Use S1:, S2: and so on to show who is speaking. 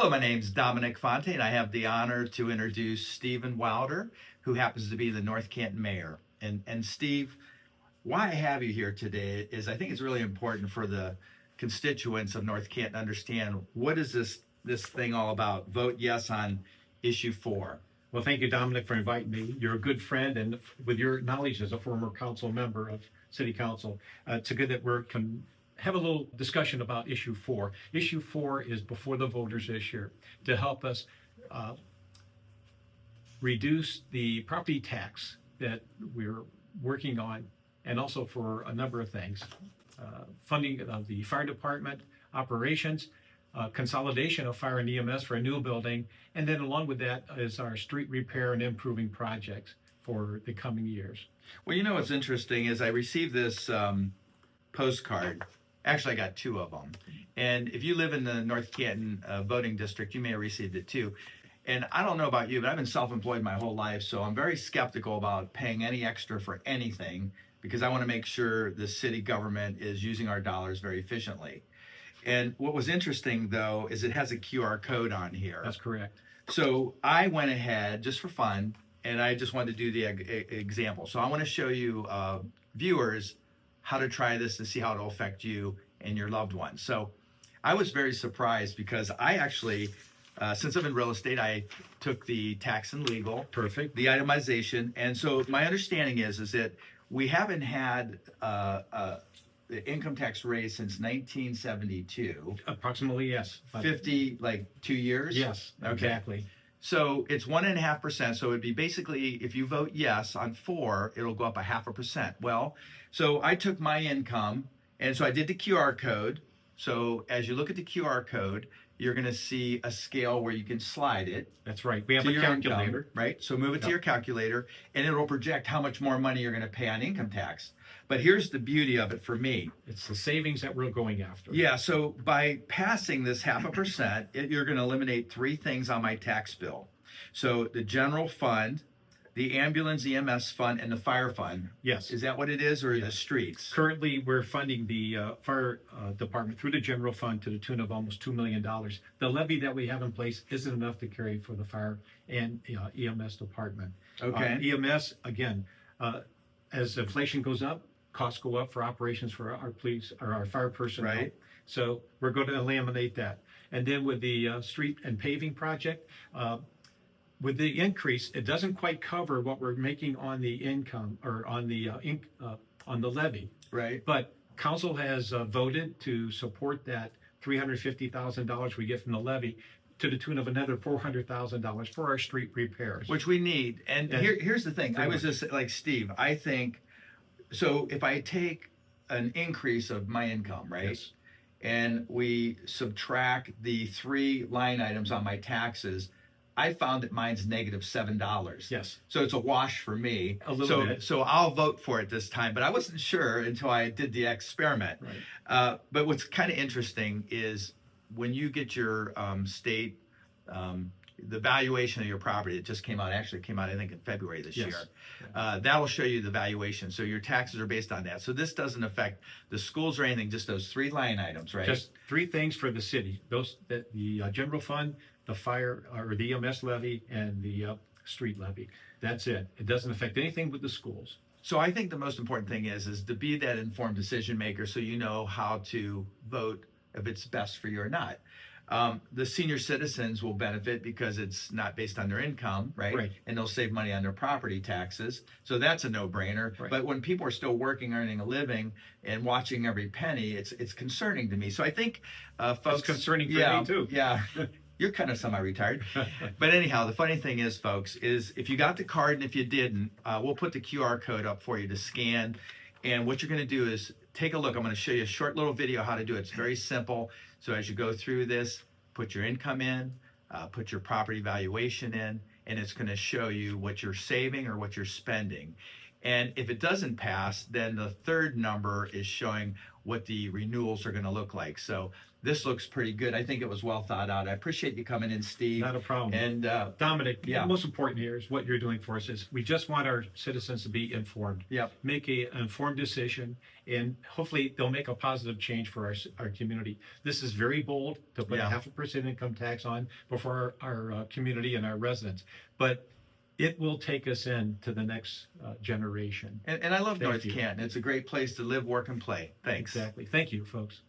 S1: Hello, my name's Dominic Fonte, and I have the honor to introduce Stephen Wilder, who happens to be the North Canton mayor. And Steve, why I have you here today is I think it's really important for the constituents of North Canton to understand what is this thing all about. Vote yes on issue 4.
S2: Well, thank you, Dominic, for inviting me. You're a good friend, and with your knowledge as a former council member of City Council, it's good that we can have a little discussion about issue 4. Issue 4 is before the voters this year to help us reduce the property tax that we're working on, and also for a number of things. Funding of the fire department operations, consolidation of fire and EMS for a new building, and then along with that is our street repair and improving projects for the coming years.
S1: Well, you know what's interesting is I received this postcard. Actually, I got 2 of them. And if you live in the North Canton voting district, you may have received it too. And I don't know about you, but I've been self-employed my whole life, so I'm very skeptical about paying any extra for anything because I want to make sure the city government is using our dollars very efficiently. And what was interesting, though, is it has a QR code on here.
S2: That's correct.
S1: So I went ahead, just for fun, and I just wanted to do the example. So I want to show you viewers how to try this to see how it'll affect you and your loved ones. So I was very surprised because I actually, since I'm in real estate, I took the tax and legal.
S2: Perfect.
S1: The itemization. And so my understanding is that we haven't had the income tax raise since 1972.
S2: Approximately, yes.
S1: 50, like 2 years?
S2: Yes,
S1: Okay.
S2: exactly.
S1: So it's 1.5%. So it'd be basically, if you vote yes on 4, it'll go up 0.5%. Well, so I took my income, and so I did the QR code. So as you look at the QR code, you're going to see a scale where you can slide it.
S2: That's right. We have
S1: to
S2: a
S1: your
S2: calculator.
S1: income, right? So move it to your calculator, and it'll project how much more money you're going to pay on income tax. But here's the beauty of it for me.
S2: It's the savings that we're going after.
S1: Yeah, so by passing this 0.5%, you're going to eliminate 3 things on my tax bill. So the general fund, the ambulance EMS fund, and the fire fund.
S2: Yes.
S1: Is that what it is, or
S2: Yes.
S1: the streets?
S2: Currently, we're funding the fire department through the general fund to the tune of almost $2 million. The levy that we have in place isn't enough to carry for the fire and EMS department.
S1: Okay.
S2: EMS, again, as inflation goes up, costs go up for operations for our police or our fire personnel.
S1: Right.
S2: So we're going to eliminate that. And then with the street and paving project, with the increase, it doesn't quite cover what we're making on the income or on the levy.
S1: Right.
S2: But council has voted to support that $350,000 we get from the levy to the tune of another $400,000 for our street repairs.
S1: Which we need. And here's the thing. I was just like, Steve, I think, so if I take an increase of my income, right?
S2: Yes.
S1: And we subtract the 3 line items on my taxes, I found that mine's negative $7.
S2: Yes.
S1: So it's a wash for me.
S2: A little bit.
S1: So I'll vote for it this time, but I wasn't sure until I did the experiment.
S2: Right.
S1: But what's kind of interesting is when you get your state, the valuation of your property, it just came out, I think in February this
S2: Yes.
S1: year. That'll show you the valuation. So your taxes are based on that. So this doesn't affect the schools or anything, just those 3 line items, right?
S2: Just 3 things for the city: the general fund, the fire or the EMS levy, and the street levy. That's it. It doesn't affect anything with the schools.
S1: So I think the most important thing is to be that informed decision maker, so you know how to vote if it's best for you or not. The senior citizens will benefit because it's not based on their income, right?
S2: Right.
S1: And they'll save money on their property taxes. So that's a no-brainer.
S2: Right.
S1: But when people are still working, earning a living, and watching every penny, it's concerning to me. So I think folks...
S2: It's concerning for me too.
S1: Yeah. You're kind of semi-retired. But anyhow, the funny thing is, folks, is if you got the card and if you didn't, we'll put the QR code up for you to scan. And what you're going to do is take a look. I'm going to show you a short little video how to do it. It's very simple. So as you go through this, put your income in, put your property valuation in, and it's going to show you what you're saving or what you're spending. And if it doesn't pass, then the third number is showing what the renewals are going to look like. So this looks pretty good. I think it was well thought out. I appreciate you coming in, Steve.
S2: Not a problem.
S1: And
S2: Dominic,
S1: yeah.
S2: the most important here is what you're doing for us is we just want our citizens to be informed.
S1: Yep.
S2: Make an informed decision, and hopefully they'll make a positive change for our community. This is very bold to put a 0.5% income tax on before our community and our residents, but it will take us into the next generation.
S1: And I love
S2: Thank
S1: North
S2: you.
S1: Canton. It's a great place to live, work, and play. Thanks.
S2: Exactly. Thank you, folks.